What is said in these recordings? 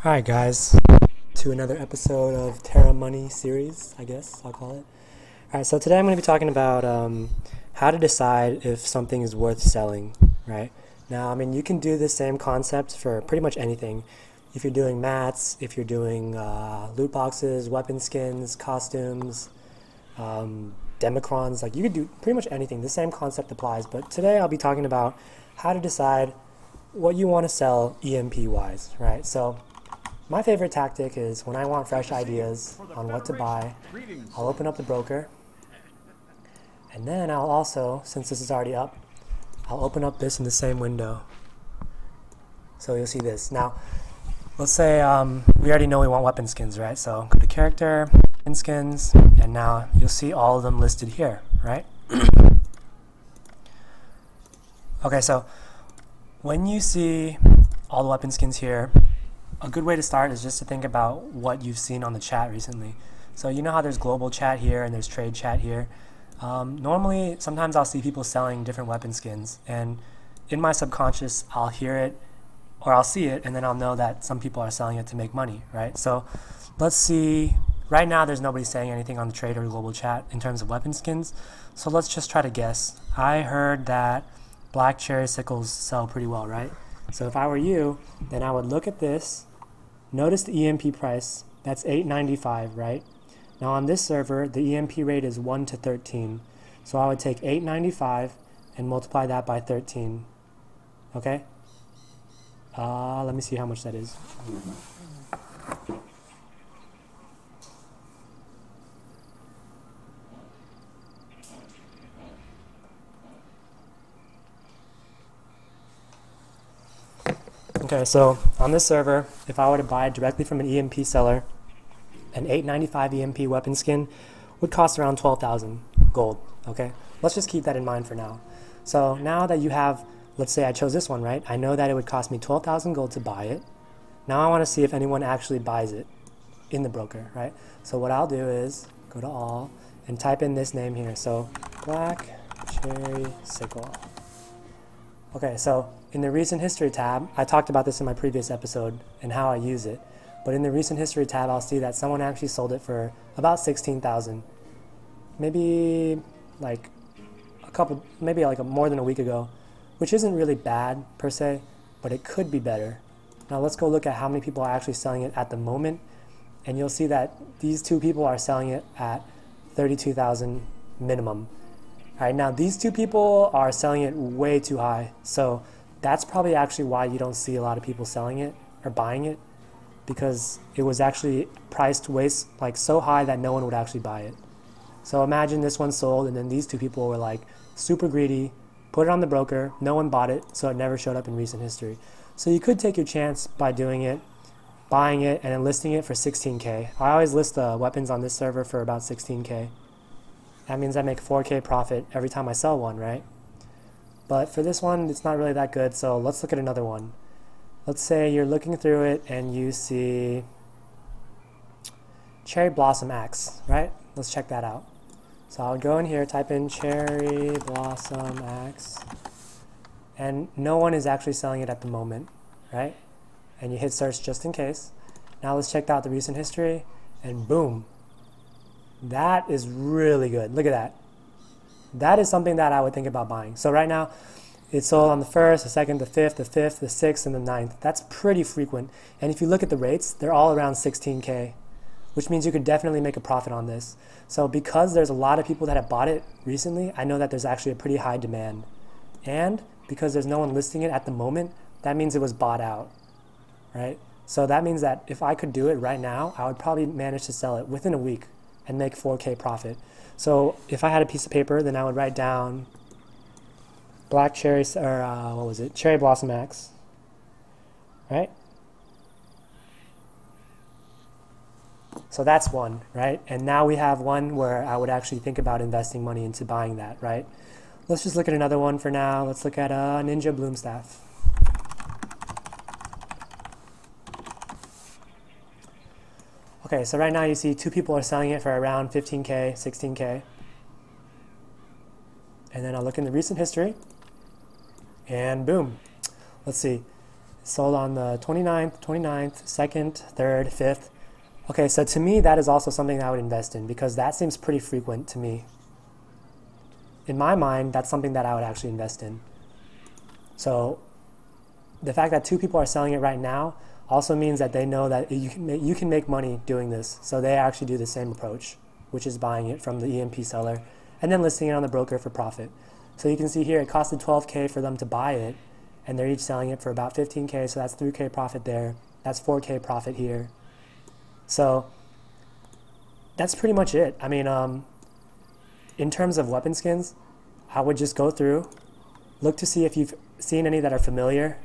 Alright guys, to another episode of Terra Money series, I guess I'll call it. Alright, so today I'm going to be talking about how to decide if something is worth selling, right? Now, I mean, you can do the same concept for pretty much anything. If you're doing mats, if you're doing loot boxes, weapon skins, costumes, democrons, like you could do pretty much anything. The same concept applies, but today I'll be talking about how to decide what you want to sell EMP-wise, right? So my favorite tactic is when I want fresh ideas on what to buy, I'll open up the broker, and then I'll also, since this is already up, I'll open up this in the same window. So you'll see this. Now, let's say we already know we want weapon skins, right? So go to character, weapon skins, and now you'll see all of them listed here, right? Okay, so when you see all the weapon skins here, a good way to start is just to think about what you've seen on the chat recently. So you know how there's global chat here and there's trade chat here. Normally, sometimes I'll see people selling different weapon skins, and in my subconscious, I'll hear it or I'll see it, and then I'll know that some people are selling it to make money, right? So let's see. Right now, there's nobody saying anything on the trade or global chat in terms of weapon skins. So let's just try to guess. I heard that black cherry sickles sell pretty well, right? So if I were you, then I would look at this, notice the EMP price, that's $8.95, right? Now on this server, the EMP rate is 1 to 13. So I would take $8.95 and multiply that by 13, okay? Let me see how much that is. Okay, so on this server, if I were to buy it directly from an EMP seller, an $8.95 EMP weapon skin would cost around 12,000 gold, okay? Let's just keep that in mind for now. So now that you have, let's say I chose this one, right? I know that it would cost me 12,000 gold to buy it. Now I want to see if anyone actually buys it in the broker, right? So what I'll do is go to all and type in this name here. So black cherry sickle. Okay, so in the recent history tab, I talked about this in my previous episode and how I use it, but in the recent history tab, I'll see that someone actually sold it for about 16,000, maybe like more than a week ago, which isn't really bad per se, but it could be better. Now let's go look at how many people are actually selling it at the moment, and you'll see that these two people are selling it at 32,000 minimum. All right, now these two people are selling it way too high, so that's probably actually why you don't see a lot of people selling it or buying it, because it was actually priced so high that no one would actually buy it. So imagine this one sold, and then these two people were like super greedy, put it on the broker, no one bought it, so it never showed up in recent history. So you could take your chance by doing it, buying it, and then listing it for 16K. I always list the weapons on this server for about 16K. That means I make 4K profit every time I sell one, right? But for this one, it's not really that good, so let's look at another one. Let's say you're looking through it and you see Cherry Blossom Axe, right? Let's check that out. So I would go in here, type in Cherry Blossom Axe, and no one is actually selling it at the moment, right? And you hit search just in case. Now let's check out the recent history, and boom. That is really good. Look at that. That is something that I would think about buying. So right now, it's sold on the 1st, the 2nd, the 5th, the 5th, the 6th, and the 9th. That's pretty frequent. And if you look at the rates, they're all around 16K, which means you could definitely make a profit on this. So because there's a lot of people that have bought it recently, I know that there's actually a pretty high demand. And because there's no one listing it at the moment, that means it was bought out, right? So that means that if I could do it right now, I would probably manage to sell it within a week and make 4K profit. So if I had a piece of paper, then I would write down black cherry, or Cherry Blossom Axe, right? So that's one, right? And now we have one where I would actually think about investing money into buying that, right? Let's just look at another one for now. Let's look at Ninja Bloomstaff. Okay, so right now you see two people are selling it for around 15K, 16K. And then I'll look in the recent history, and boom. Let's see. sold on the 29th, 2nd, 3rd, 5th. Okay, so to me, that is also something that I would invest in because that seems pretty frequent to me. In my mind, that's something that I would actually invest in. So the fact that 2 people are selling it right now also means that they know that you can make money doing this. So they actually do the same approach, which is buying it from the EMP seller and then listing it on the broker for profit. So you can see here it costed $12K for them to buy it, and they're each selling it for about $15K, so that's $3K profit there. That's $4K profit here. So that's pretty much it. I mean, in terms of weapon skins, I would just go through, look to see if you've seen any that are familiar,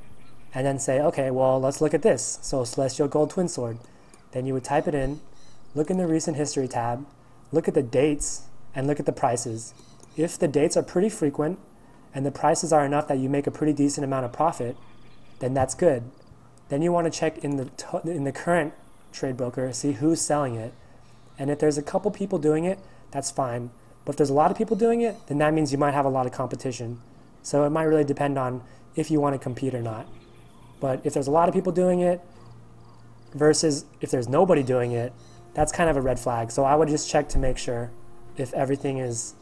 and then say, okay, well, let's look at this. So Celestial Gold Twin Sword. Then you would type it in, look in the Recent History tab, look at the dates, and look at the prices. If the dates are pretty frequent, and the prices are enough that you make a pretty decent amount of profit, then that's good. Then you want to check in the current trade broker, see who's selling it. And if there's a couple people doing it, that's fine. But if there's a lot of people doing it, then that means you might have a lot of competition. So it might really depend on if you want to compete or not. But if there's a lot of people doing it versus if there's nobody doing it, that's kind of a red flag. So I would just check to make sure if everything is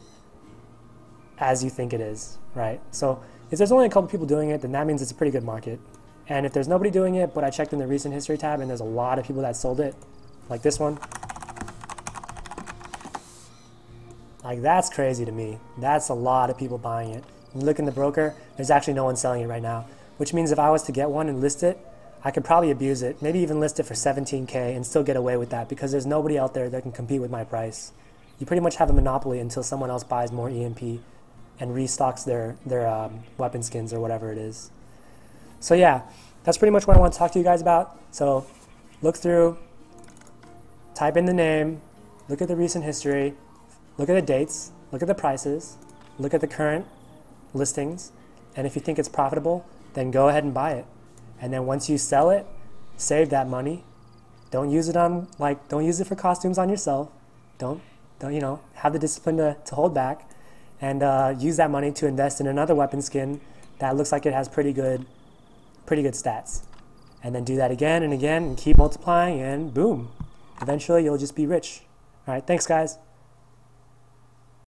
as you think it is, right? So if there's only a couple people doing it, then that means it's a pretty good market. And if there's nobody doing it, but I checked in the Recent History tab and there's a lot of people that sold it, like this one, like that's crazy to me. That's a lot of people buying it. You look in the broker, there's actually no one selling it right now, which means if I was to get one and list it, I could probably abuse it, maybe even list it for $17K and still get away with that because there's nobody out there that can compete with my price. You pretty much have a monopoly until someone else buys more EMP and restocks their weapon skins or whatever it is. So yeah, that's pretty much what I want to talk to you guys about. So look through, type in the name, look at the recent history, look at the dates, look at the prices, look at the current listings, and if you think it's profitable, then go ahead and buy it. And then once you sell it, save that money. Don't use it on, don't use it for costumes on yourself. Don't have the discipline to hold back, and use that money to invest in another weapon skin that looks like it has pretty good stats. And then do that again and again and keep multiplying, and boom, eventually you'll just be rich. All right, thanks guys.